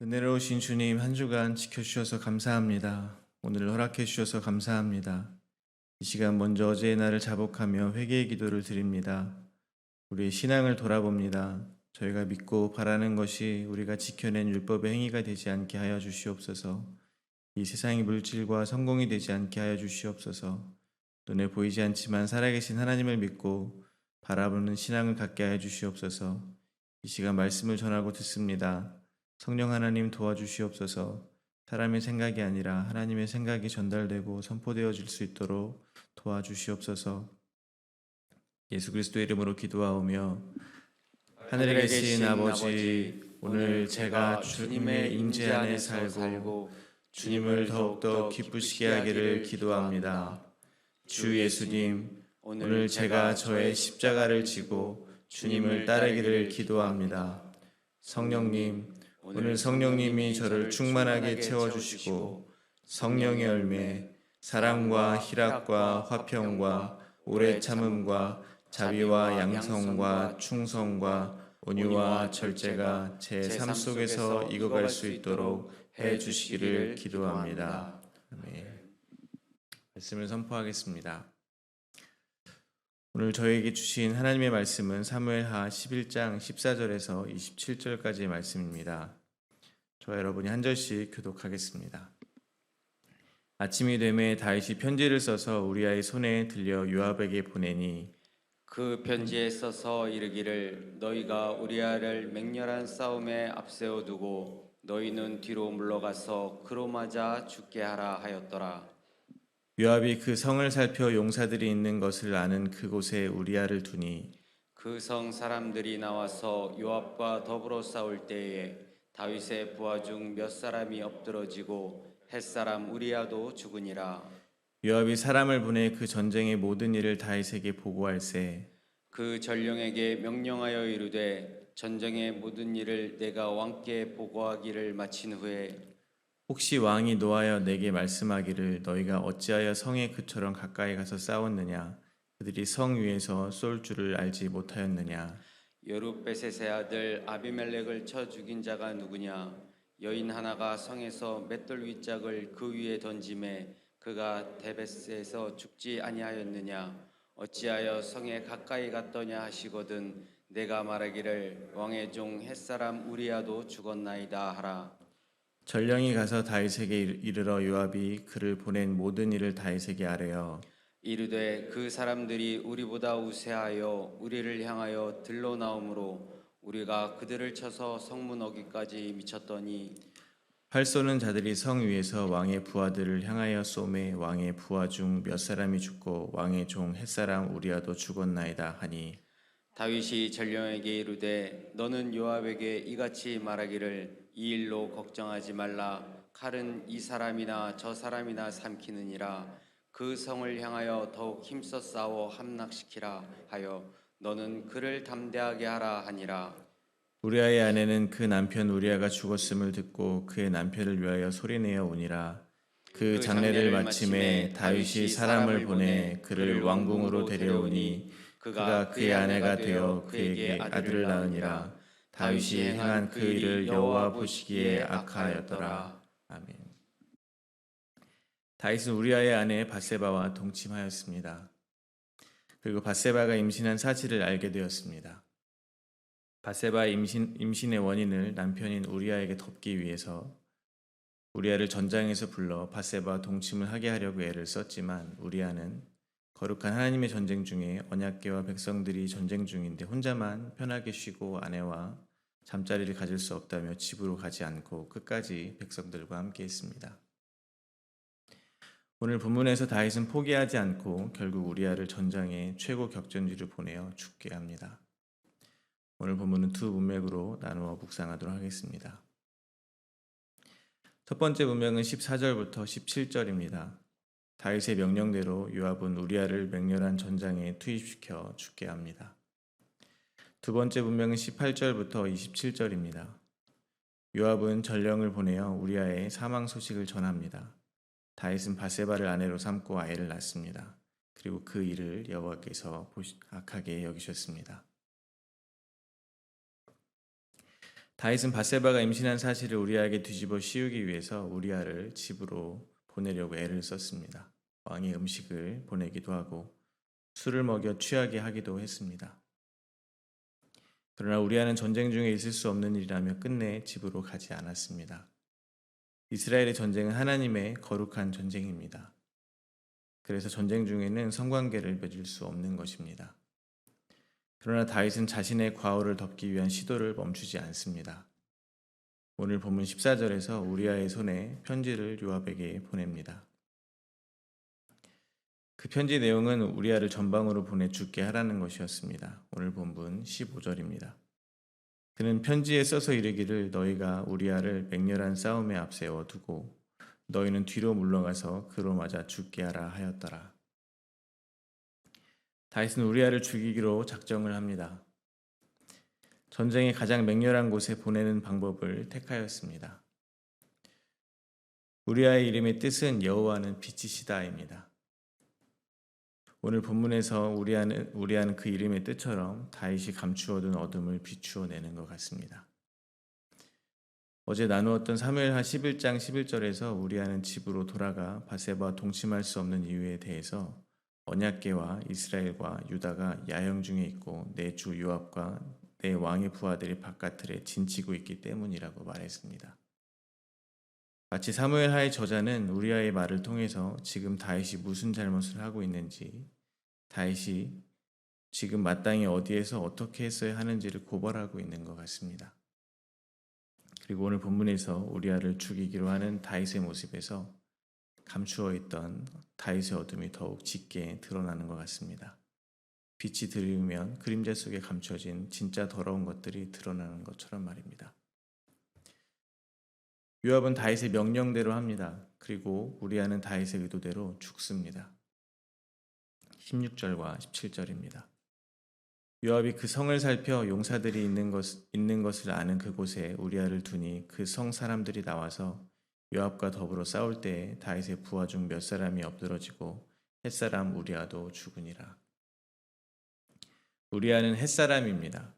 은혜로우신 주님, 한 주간 지켜주셔서 감사합니다. 오늘 허락해 주셔서 감사합니다. 이 시간 먼저 어제의 날을 자복하며 회개의 기도를 드립니다. 우리의 신앙을 돌아봅니다. 저희가 믿고 바라는 것이 우리가 지켜낸 율법의 행위가 되지 않게 하여 주시옵소서. 이 세상의 물질과 성공이 되지 않게 하여 주시옵소서. 눈에 보이지 않지만 살아계신 하나님을 믿고 바라보는 신앙을 갖게 하여 주시옵소서. 이 시간 말씀을 전하고 듣습니다. 성령 하나님 도와주시옵소서. 사람의 생각이 아니라 하나님의 생각이 전달되고 선포되어질 수 있도록 도와주시옵소서. 예수 그리스도의 이름으로 기도하오며 하늘에 계신 아버지, 오늘 제가 주님의 임재 안에 살고 주님을 더욱더 기쁘시게 하기를 기도합니다. 주 예수님, 오늘 제가 저의 십자가를 지고 주님을 따르기를 기도합니다. 성령님, 오늘 성령님이 저를 충만하게 채워주시고 성령의 열매, 사랑과 희락과 화평과 오래 참음과 자비와 양성과 충성과 온유와 절제가 제 삶 속에서 익어갈 수 있도록 해주시기를 기도합니다. 아멘. 말씀을 선포하겠습니다. 오늘 저에게 주신 하나님의 말씀은 사무엘하 11장 14절에서 27절까지의 말씀입니다. 저와 여러분이 한 절씩 교독하겠습니다. 아침이 되매 다윗이 편지를 써서 우리아의 손에 들려 요압에게 보내니 그 편지에 써서 이르기를 너희가 우리아를 맹렬한 싸움에 앞세워 두고 너희는 뒤로 물러가서 그로 맞아 죽게 하라 하였더라. 요압이 그 성을 살펴 용사들이 있는 것을 아는 그곳에 우리아를 두니 그 성 사람들이 나와서 요압과 더불어 싸울 때에 다윗의 부하 중 몇 사람이 엎드러지고 햇사람 우리아도 죽으니라. 요압이 사람을 보내 그 전쟁의 모든 일을 다윗에게 보고할세 그 전령에게 명령하여 이르되 전쟁의 모든 일을 내가 왕께 보고하기를 마친 후에 혹시 왕이 노하여 내게 말씀하기를 너희가 어찌하여 성에 그처럼 가까이 가서 싸웠느냐 그들이 성 위에서 쏠 줄을 알지 못하였느냐 여룻베셋의 아들 아비멜렉을 쳐 죽인 자가 누구냐? 여인 하나가 성에서 맷돌 윗짝을 그 위에 던짐에 그가 데베스에서 죽지 아니하였느냐? 어찌하여 성에 가까이 갔더냐 하시거든 내가 말하기를 왕의 종 햇사람 우리아도 죽었나이다 하라. 전령이 가서 다윗에게 이르러 요압이 그를 보낸 모든 일을 다윗에게 아뢰어 이르되 그 사람들이 우리보다 우세하여 우리를 향하여 들러 나오므로 우리가 그들을 쳐서 성문 어귀까지 미쳤더니 활 쏘는 자들이 성 위에서 왕의 부하들을 향하여 쏘매 왕의 부하 중 몇 사람이 죽고 왕의 종 햇사람 우리아도 죽었나이다 하니 다윗이 전령에게 이르되 너는 요압에게 이같이 말하기를 이 일로 걱정하지 말라. 칼은 이 사람이나 저 사람이나 삼키느니라. 그 성을 향하여 더욱 힘써 싸워 함락시키라 하여 너는 그를 담대하게 하라 하니라. 우리아의 아내는 그 남편 우리아가 죽었음을 듣고 그의 남편을 위하여 소리내어 오니라. 그 장례를 마침에 다윗이 사람을 보내 그를 왕궁으로 데려오니 그가 그의 아내가 되어 그에게 아들을 낳으니라. 다윗이 행한 그 일을 여호와 보시기에 악하였더라. 아멘. 다윗은 우리아의 아내 밧세바와 동침하였습니다. 그리고 밧세바가 임신한 사실을 알게 되었습니다. 밧세바의 임신의 원인을 남편인 우리아에게 덮기 위해서 우리아를 전장에서 불러 밧세바와 동침을 하게 하려고 애를 썼지만 우리아는 거룩한 하나님의 전쟁 중에 언약궤와 백성들이 전쟁 중인데 혼자만 편하게 쉬고 아내와 잠자리를 가질 수 없다며 집으로 가지 않고 끝까지 백성들과 함께 했습니다. 오늘 본문에서 다윗은 포기하지 않고 결국 우리아를 전장의 최고 격전지로 보내어 죽게 합니다. 오늘 본문은 두 문맥으로 나누어 묵상하도록 하겠습니다. 첫 번째 문맥은 14절부터 17절입니다. 다윗의 명령대로 요압은 우리아를 맹렬한 전장에 투입시켜 죽게 합니다. 두 번째 문맥은 18절부터 27절입니다. 요압은 전령을 보내어 우리아의 사망 소식을 전합니다. 다윗은 밧세바를 아내로 삼고 아이를 낳습니다. 그리고 그 일을 여호와께서 악하게 여기셨습니다. 다윗은 밧세바가 임신한 사실을 우리아에게 뒤집어 씌우기 위해서 우리아를 집으로 보내려고 애를 썼습니다. 왕의 음식을 보내기도 하고 술을 먹여 취하게 하기도 했습니다. 그러나 우리아는 전쟁 중에 있을 수 없는 일이라며 끝내 집으로 가지 않았습니다. 이스라엘의 전쟁은 하나님의 거룩한 전쟁입니다. 그래서 전쟁 중에는 성관계를 맺을 수 없는 것입니다. 그러나 다윗은 자신의 과오를 덮기 위한 시도를 멈추지 않습니다. 오늘 본문 14절에서 우리아의 손에 편지를 요압에게 보냅니다. 그 편지 내용은 우리아를 전방으로 보내 죽게 하라는 것이었습니다. 오늘 본문 15절입니다. 그는 편지에 써서 이르기를 너희가 우리아를 맹렬한 싸움에 앞세워 두고 너희는 뒤로 물러가서 그로 맞아 죽게 하라 하였더라. 다윗은 우리아를 죽이기로 작정을 합니다. 전쟁의 가장 맹렬한 곳에 보내는 방법을 택하였습니다. 우리아의 이름의 뜻은 여호와는 빛이시다입니다. 오늘 본문에서 우리아는 그 이름의 뜻처럼 다윗이 감추어둔 어둠을 비추어내는 것 같습니다. 어제 나누었던 사무엘하 11장 11절에서 우리아는 집으로 돌아가 밧세바와 동침할 수 없는 이유에 대해서 언약궤와 이스라엘과 유다가 야영 중에 있고 내 주 요압과 내 왕의 부하들이 바깥틀에 진치고 있기 때문이라고 말했습니다. 마치 사무엘하의 저자는 우리아의 말을 통해서 지금 다윗이 무슨 잘못을 하고 있는지, 다윗이 지금 마땅히 어디에서 어떻게 했어야 하는지를 고발하고 있는 것 같습니다. 그리고 오늘 본문에서 우리아를 죽이기로 하는 다윗의 모습에서 감추어 있던 다윗의 어둠이 더욱 짙게 드러나는 것 같습니다. 빛이 들이우면 그림자 속에 감춰진 진짜 더러운 것들이 드러나는 것처럼 말입니다. 요압은 다윗의 명령대로 합니다. 그리고 우리아는 다윗의 의도대로 죽습니다. 16절과 17절입니다. 요압이 그 성을 살펴 용사들이 있는 것을 아는 그곳에 우리아를 두니 그 성 사람들이 나와서 요압과 더불어 싸울 때에 다윗의 부하 중 몇 사람이 엎드러지고 햇사람 우리아도 죽으니라. 우리아는 햇사람입니다.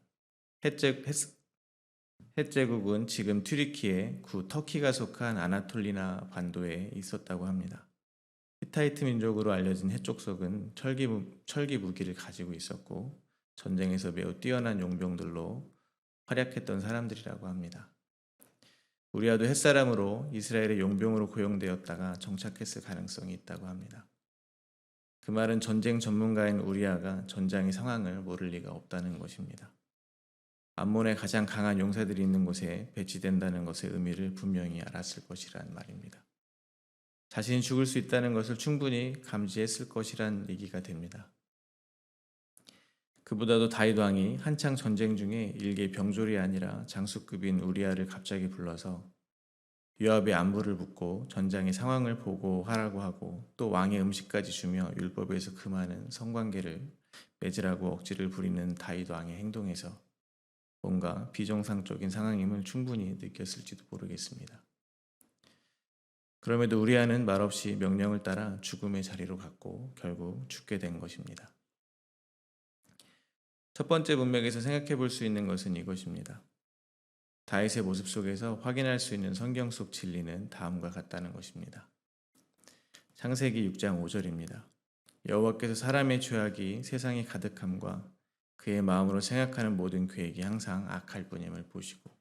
햇제국은 지금 튀르키예 구 터키가 속한 아나톨리나 반도에 있었다고 합니다. 히타이트 민족으로 알려진 햇족속은 철기 무기를 가지고 있었고 전쟁에서 매우 뛰어난 용병들로 활약했던 사람들이라고 합니다. 우리아도 햇사람으로 이스라엘의 용병으로 고용되었다가 정착했을 가능성이 있다고 합니다. 그 말은 전쟁 전문가인 우리아가 전장의 상황을 모를 리가 없다는 것입니다. 암몬의 가장 강한 용사들이 있는 곳에 배치된다는 것의 의미를 분명히 알았을 것이란 말입니다. 자신이 죽을 수 있다는 것을 충분히 감지했을 것이란 얘기가 됩니다. 그보다도 다윗 왕이 한창 전쟁 중에 일개 병졸이 아니라 장수급인 우리아를 갑자기 불러서 요압의 안부를 묻고 전장의 상황을 보고하라고 하고 또 왕의 음식까지 주며 율법에서 금하는 성관계를 맺으라고 억지를 부리는 다윗 왕의 행동에서 뭔가 비정상적인 상황임을 충분히 느꼈을지도 모르겠습니다. 그럼에도 우리아는 말없이 명령을 따라 죽음의 자리로 갔고 결국 죽게 된 것입니다. 첫 번째 문맥에서 생각해 볼 수 있는 것은 이것입니다. 다윗의 모습 속에서 확인할 수 있는 성경 속 진리는 다음과 같다는 것입니다. 창세기 6장 5절입니다. 여호와께서 사람의 죄악이 세상에 가득함과 그의 마음으로 생각하는 모든 계획이 항상 악할 뿐임을 보시고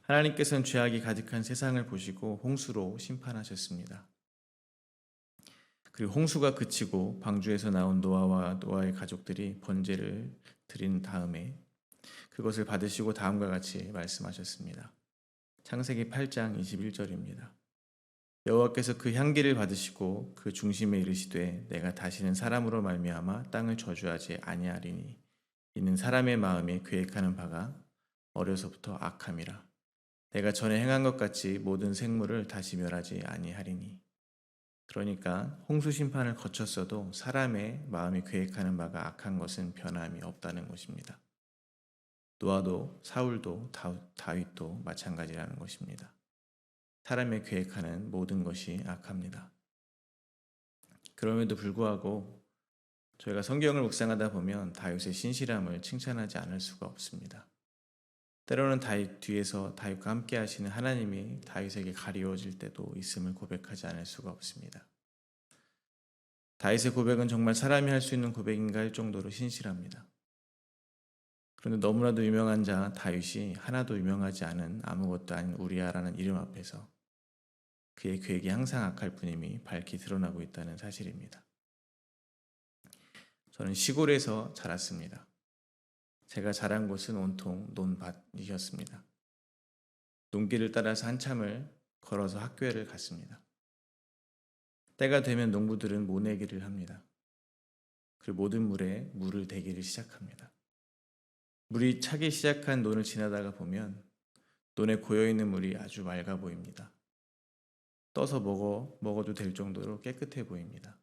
하나님께서는 죄악이 가득한 세상을 보시고 홍수로 심판하셨습니다. 그리고 홍수가 그치고 방주에서 나온 노아와 노아의 가족들이 번제를 드린 다음에 그것을 받으시고 다음과 같이 말씀하셨습니다. 창세기 8장 21절입니다. 여호와께서 그 향기를 받으시고 그 중심에 이르시되 내가 다시는 사람으로 말미암아 땅을 저주하지 아니하리니 이는 사람의 마음에 계획하는 바가 어려서부터 악함이라. 내가 전에 행한 것 같이 모든 생물을 다시 멸하지 아니하리니. 그러니까 홍수 심판을 거쳤어도 사람의 마음이 계획하는 바가 악한 것은 변함이 없다는 것입니다. 노아도 사울도 다윗도 마찬가지라는 것입니다. 사람의 계획하는 모든 것이 악합니다. 그럼에도 불구하고 저희가 성경을 묵상하다 보면 다윗의 신실함을 칭찬하지 않을 수가 없습니다. 때로는 다윗 뒤에서 다윗과 함께 하시는 하나님이 다윗에게 가리워질 때도 있음을 고백하지 않을 수가 없습니다. 다윗의 고백은 정말 사람이 할 수 있는 고백인가 할 정도로 신실합니다. 그런데 너무나도 유명한 자 다윗이 하나도 유명하지 않은 아무것도 아닌 우리아라는 이름 앞에서 그의 계획이 항상 악할 뿐임이 밝히 드러나고 있다는 사실입니다. 저는 시골에서 자랐습니다. 제가 자란 곳은 온통 논밭이었습니다. 논길을 따라서 한참을 걸어서 학교를 갔습니다. 때가 되면 농부들은 모내기를 합니다. 그리고 모든 물에 물을 대기를 시작합니다. 물이 차기 시작한 논을 지나다가 보면 논에 고여있는 물이 아주 맑아 보입니다. 떠서 먹어도 될 정도로 깨끗해 보입니다.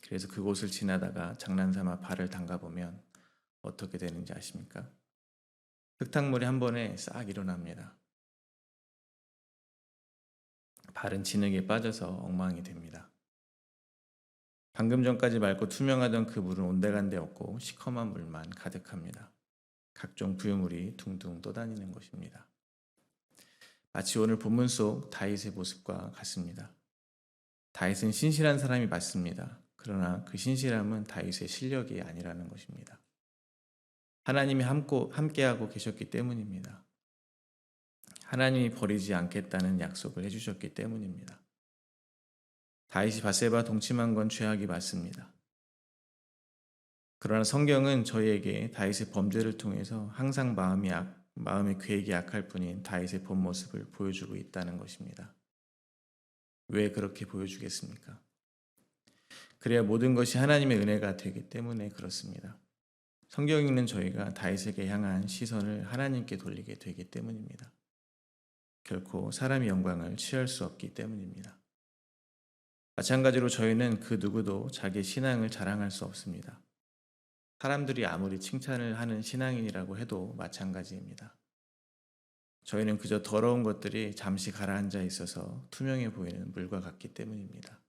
그래서 그곳을 지나다가 장난삼아 발을 담가보면 어떻게 되는지 아십니까? 흙탕물이 한 번에 싹 일어납니다. 발은 진흙에 빠져서 엉망이 됩니다. 방금 전까지 맑고 투명하던 그 물은 온데간데 없고 시커먼 물만 가득합니다. 각종 부유물이 둥둥 떠다니는 것입니다. 마치 오늘 본문 속 다윗의 모습과 같습니다. 다윗은 신실한 사람이 맞습니다. 그러나 그 신실함은 다윗의 실력이 아니라는 것입니다. 하나님이 함께하고 계셨기 때문입니다. 하나님이 버리지 않겠다는 약속을 해주셨기 때문입니다. 다윗이 밧세바와 동침한 건 죄악이 맞습니다. 그러나 성경은 저희에게 다윗의 범죄를 통해서 항상 마음의 계획이 악할 뿐인 다윗의 본 모습을 보여주고 있다는 것입니다. 왜 그렇게 보여주겠습니까? 그래야 모든 것이 하나님의 은혜가 되기 때문에 그렇습니다. 성경 읽는 저희가 다윗에게 향한 시선을 하나님께 돌리게 되기 때문입니다. 결코 사람의 영광을 취할 수 없기 때문입니다. 마찬가지로 저희는 그 누구도 자기의 신앙을 자랑할 수 없습니다. 사람들이 아무리 칭찬을 하는 신앙인이라고 해도 마찬가지입니다. 저희는 그저 더러운 것들이 잠시 가라앉아 있어서 투명해 보이는 물과 같기 때문입니다.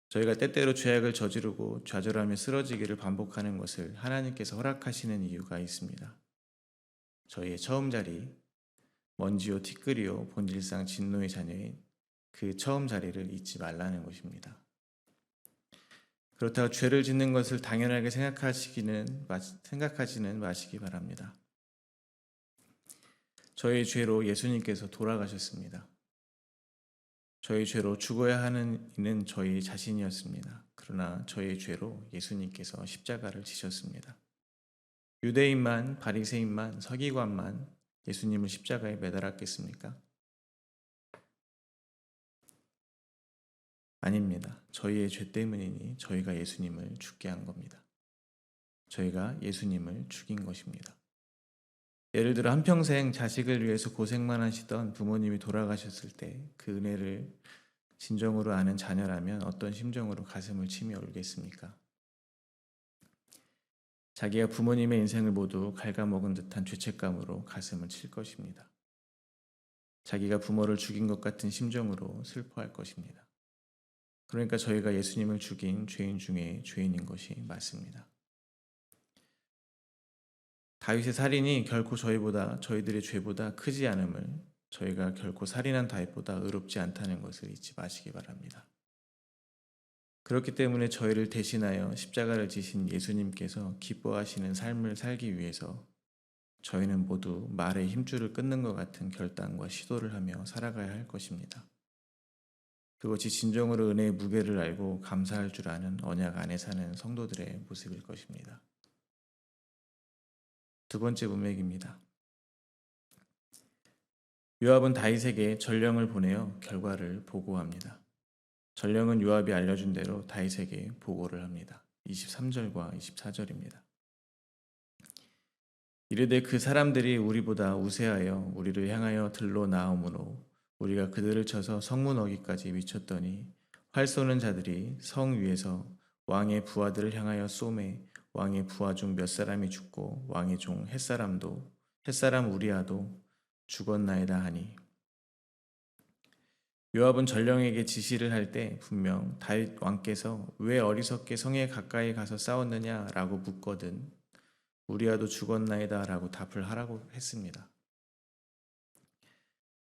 저희가 때때로 죄악을 저지르고 좌절하며 쓰러지기를 반복하는 것을 하나님께서 허락하시는 이유가 있습니다. 저희의 처음 자리, 먼지요 티끌이요 본질상 진노의 자녀인 그 처음 자리를 잊지 말라는 것입니다. 그렇다고 죄를 짓는 것을 당연하게 생각하지는 마시기 바랍니다. 저희 죄로 예수님께서 돌아가셨습니다. 저희 죄로 죽어야 하는 이는 저희 자신이었습니다. 그러나 저희 죄로 예수님께서 십자가를 지셨습니다. 유대인만, 바리새인만, 서기관만 예수님을 십자가에 매달았겠습니까? 아닙니다. 저희의 죄 때문이니 저희가 예수님을 죽게 한 겁니다. 저희가 예수님을 죽인 것입니다. 예를 들어 한평생 자식을 위해서 고생만 하시던 부모님이 돌아가셨을 때 그 은혜를 진정으로 아는 자녀라면 어떤 심정으로 가슴을 치며 울겠습니까? 자기가 부모님의 인생을 모두 갉아먹은 듯한 죄책감으로 가슴을 칠 것입니다. 자기가 부모를 죽인 것 같은 심정으로 슬퍼할 것입니다. 그러니까 저희가 예수님을 죽인 죄인 중에 죄인인 것이 맞습니다. 다윗의 살인이 결코 저희들의 죄보다 크지 않음을, 저희가 결코 살인한 다윗보다 의롭지 않다는 것을 잊지 마시기 바랍니다. 그렇기 때문에 저희를 대신하여 십자가를 지신 예수님께서 기뻐하시는 삶을 살기 위해서 저희는 모두 말의 힘줄을 끊는 것 같은 결단과 시도를 하며 살아가야 할 것입니다. 그것이 진정으로 은혜의 무게를 알고 감사할 줄 아는 언약 안에 사는 성도들의 모습일 것입니다. 두 번째 문맥입니다. 요압은 다윗에게 전령을 보내어 결과를 보고합니다. 전령은 요압이 알려준 대로 다윗에게 보고를 합니다. 23절과 24절입니다. 이르되 그 사람들이 우리보다 우세하여 우리를 향하여 들러 나오므로 우리가 그들을 쳐서 성문 어기까지 미쳤더니 활 쏘는 자들이 성 위에서 왕의 부하들을 향하여 쏘매 왕의 부하 중 몇 사람이 죽고 왕의 종 햇사람 우리아도 죽었나이다 하니, 요압은 전령에게 지시를 할 때 분명 다윗 왕께서 왜 어리석게 성에 가까이 가서 싸웠느냐라고 묻거든 우리아도 죽었나이다 라고 답을 하라고 했습니다.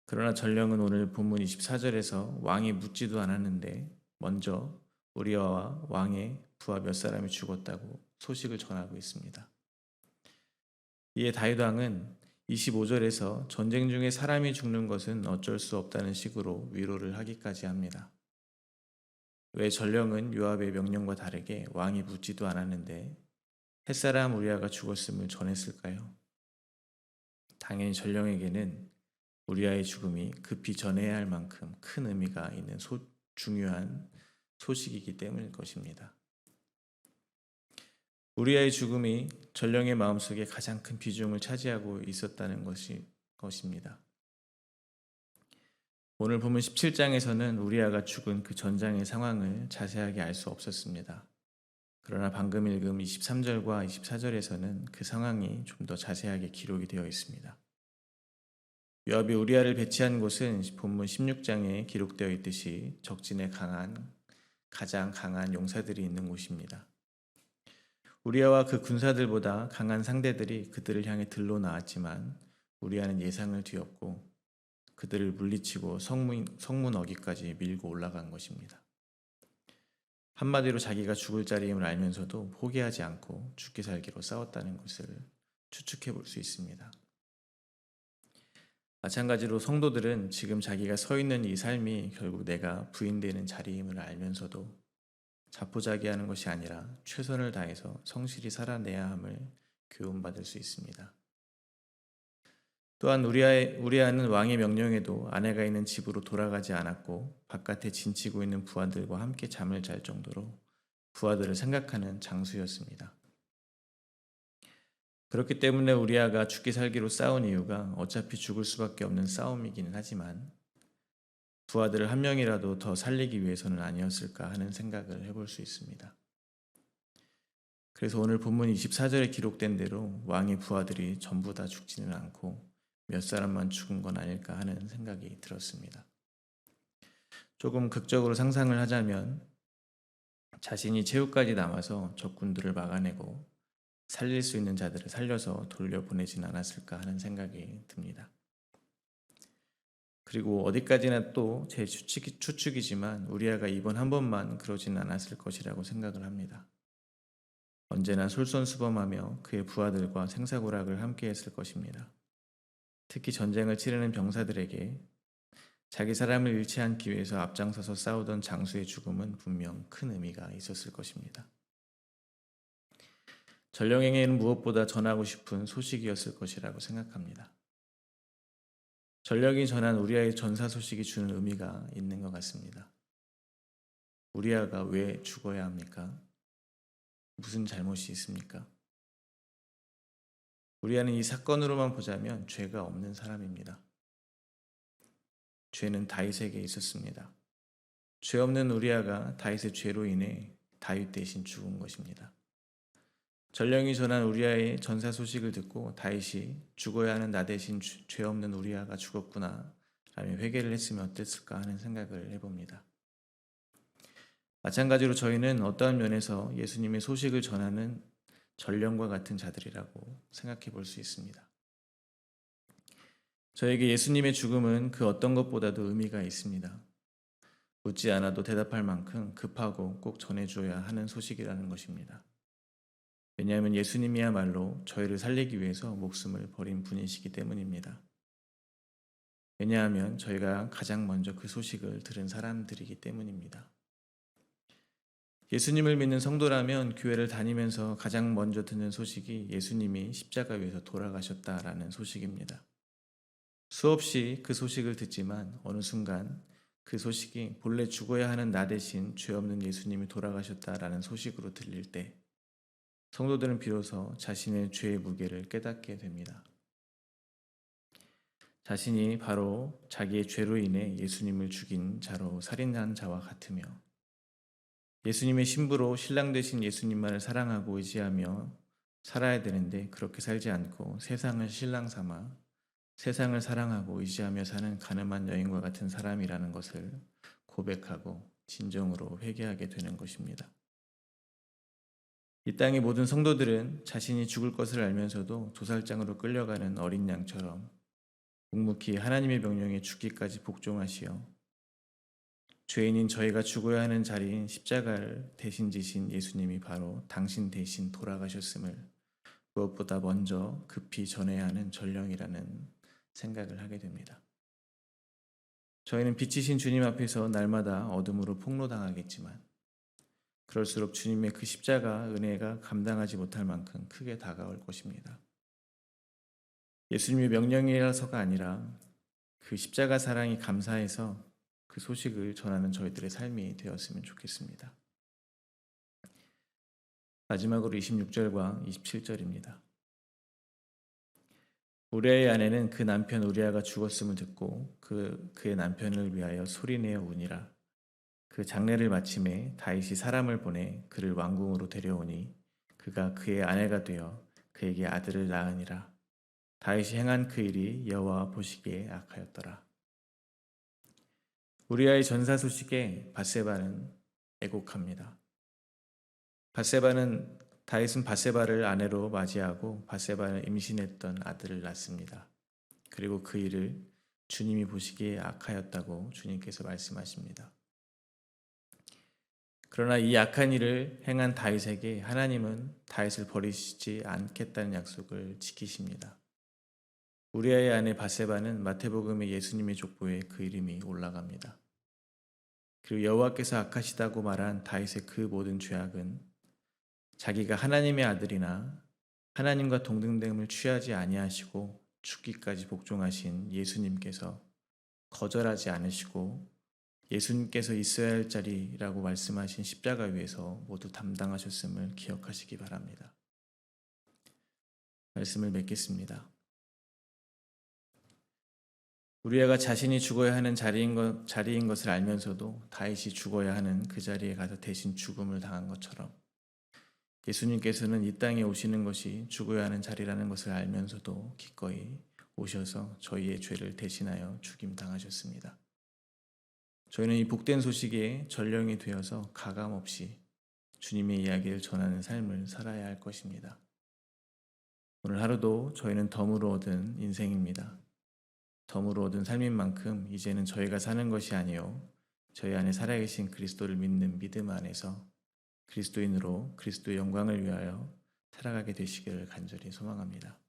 그러나 전령은 오늘 본문 24절에서 왕이 묻지도 않았는데 먼저 우리아와 왕의 부하 몇 사람이 죽었다고 소식을 전하고 있습니다. 이에 다윗 왕은 25절에서 전쟁 중에 사람이 죽는 것은 어쩔 수 없다는 식으로 위로를 하기까지 합니다. 왜 전령은 요압의 명령과 다르게 왕이 묻지도 않았는데 햇사람 우리아가 죽었음을 전했을까요? 당연히 전령에게는 우리아의 죽음이 급히 전해야 할 만큼 큰 의미가 있는 중요한 소식이기 때문일 것입니다. 우리아의 죽음이 전령의 마음속에 가장 큰 비중을 차지하고 있었다는 것입니다. 오늘 본문 17장에서는 우리아가 죽은 그 전장의 상황을 자세하게 알 수 없었습니다. 그러나 방금 읽은 23절과 24절에서는 그 상황이 좀 더 자세하게 기록이 되어 있습니다. 요압이 우리아를 배치한 곳은 본문 16장에 기록되어 있듯이 적진에 가장 강한 용사들이 있는 곳입니다. 우리아와 그 군사들보다 강한 상대들이 그들을 향해 들로 나왔지만 우리아는 예상을 뒤엎고 그들을 물리치고 성문 어귀까지 밀고 올라간 것입니다. 한마디로 자기가 죽을 자리임을 알면서도 포기하지 않고 죽기 살기로 싸웠다는 것을 추측해 볼 수 있습니다. 마찬가지로 성도들은 지금 자기가 서 있는 이 삶이 결국 내가 부인되는 자리임을 알면서도 자포자기하는 것이 아니라 최선을 다해서 성실히 살아내야 함을 교훈받을 수 있습니다. 또한 우리아는 왕의 명령에도 아내가 있는 집으로 돌아가지 않았고 바깥에 진치고 있는 부하들과 함께 잠을 잘 정도로 부하들을 생각하는 장수였습니다. 그렇기 때문에 우리아가 죽기 살기로 싸운 이유가 어차피 죽을 수밖에 없는 싸움이기는 하지만 부하들을 한 명이라도 더 살리기 위해서는 아니었을까 하는 생각을 해볼 수 있습니다. 그래서 오늘 본문 24절에 기록된 대로 왕의 부하들이 전부 다 죽지는 않고 몇 사람만 죽은 건 아닐까 하는 생각이 들었습니다. 조금 극적으로 상상을 하자면 자신이 최후까지 남아서 적군들을 막아내고 살릴 수 있는 자들을 살려서 돌려보내진 않았을까 하는 생각이 듭니다. 그리고 어디까지나 또 제 추측이지만 우리아가 이번 한 번만 그러진 않았을 것이라고 생각을 합니다. 언제나 솔선수범하며 그의 부하들과 생사고락을 함께 했을 것입니다. 특히 전쟁을 치르는 병사들에게 자기 사람을 잃지 않기 위해서 앞장서서 싸우던 장수의 죽음은 분명 큰 의미가 있었을 것입니다. 전령에게는 무엇보다 전하고 싶은 소식이었을 것이라고 생각합니다. 전령이 전한 우리아의 전사 소식이 주는 의미가 있는 것 같습니다. 우리아가 왜 죽어야 합니까? 무슨 잘못이 있습니까? 우리아는 이 사건으로만 보자면 죄가 없는 사람입니다. 죄는 다윗에게 있었습니다. 죄 없는 우리아가 다윗의 죄로 인해 다윗 대신 죽은 것입니다. 전령이 전한 우리아의 전사 소식을 듣고 다윗이 죽어야 하는 나 대신 죄 없는 우리아가 죽었구나 라며 회개를 했으면 어땠을까 하는 생각을 해봅니다. 마찬가지로 저희는 어떠한 면에서 예수님의 소식을 전하는 전령과 같은 자들이라고 생각해 볼 수 있습니다. 저에게 예수님의 죽음은 그 어떤 것보다도 의미가 있습니다. 묻지 않아도 대답할 만큼 급하고 꼭 전해줘야 하는 소식이라는 것입니다. 왜냐하면 예수님이야말로 저희를 살리기 위해서 목숨을 버린 분이시기 때문입니다. 왜냐하면 저희가 가장 먼저 그 소식을 들은 사람들이기 때문입니다. 예수님을 믿는 성도라면 교회를 다니면서 가장 먼저 듣는 소식이 예수님이 십자가 위에서 돌아가셨다라는 소식입니다. 수없이 그 소식을 듣지만 어느 순간 그 소식이 본래 죽어야 하는 나 대신 죄 없는 예수님이 돌아가셨다라는 소식으로 들릴 때 성도들은 비로소 자신의 죄의 무게를 깨닫게 됩니다. 자신이 바로 자기의 죄로 인해 예수님을 죽인 자로 살인한 자와 같으며 예수님의 신부로 신랑 되신 예수님만을 사랑하고 의지하며 살아야 되는데 그렇게 살지 않고 세상을 신랑 삼아 세상을 사랑하고 의지하며 사는 가늠한 여인과 같은 사람이라는 것을 고백하고 진정으로 회개하게 되는 것입니다. 이 땅의 모든 성도들은 자신이 죽을 것을 알면서도 도살장으로 끌려가는 어린 양처럼 묵묵히 하나님의 명령에 죽기까지 복종하시어 죄인인 저희가 죽어야 하는 자리인 십자가를 대신 지신 예수님이 바로 당신 대신 돌아가셨음을 무엇보다 먼저 급히 전해야 하는 전령이라는 생각을 하게 됩니다. 저희는 빛이신 주님 앞에서 날마다 어둠으로 폭로당하겠지만 그럴수록 주님의 그 십자가 은혜가 감당하지 못할 만큼 크게 다가올 것입니다. 예수님의 명령이라서가 아니라 그 십자가 사랑이 감사해서 그 소식을 전하는 저희들의 삶이 되었으면 좋겠습니다. 마지막으로 26절과 27절입니다. 우리아의 아내는 그 남편 우리아가 죽었음을 듣고 그의 남편을 위하여 소리내어 우니라. 그 장례를 마침에 다윗이 사람을 보내 그를 왕궁으로 데려오니 그가 그의 아내가 되어 그에게 아들을 낳으니라. 다윗이 행한 그 일이 여호와 보시기에 악하였더라. 우리아의 전사 소식에 밧세바는 애곡합니다. 다윗은 밧세바를 아내로 맞이하고 밧세바는 임신했던 아들을 낳습니다. 그리고 그 일을 주님이 보시기에 악하였다고 주님께서 말씀하십니다. 그러나 이 악한 일을 행한 다윗에게 하나님은 다윗을 버리시지 않겠다는 약속을 지키십니다. 우리아의 아내 밧세바는 마태복음의 예수님의 족보에 그 이름이 올라갑니다. 그리고 여호와께서 악하시다고 말한 다윗의 그 모든 죄악은 자기가 하나님의 아들이나 하나님과 동등됨을 취하지 아니하시고 죽기까지 복종하신 예수님께서 거절하지 않으시고 예수님께서 있어야 할 자리라고 말씀하신 십자가 위에서 모두 담당하셨음을 기억하시기 바랍니다. 말씀을 맺겠습니다. 우리아가 자신이 죽어야 하는 자리인 것을 알면서도 다윗이 죽어야 하는 그 자리에 가서 대신 죽음을 당한 것처럼 예수님께서는 이 땅에 오시는 것이 죽어야 하는 자리라는 것을 알면서도 기꺼이 오셔서 저희의 죄를 대신하여 죽임 당하셨습니다. 저희는 이 복된 소식에 전령이 되어서 가감없이 주님의 이야기를 전하는 삶을 살아야 할 것입니다. 오늘 하루도 저희는 덤으로 얻은 인생입니다. 덤으로 얻은 삶인 만큼 이제는 저희가 사는 것이 아니요 저희 안에 살아계신 그리스도를 믿는 믿음 안에서 그리스도인으로 그리스도의 영광을 위하여 살아가게 되시기를 간절히 소망합니다.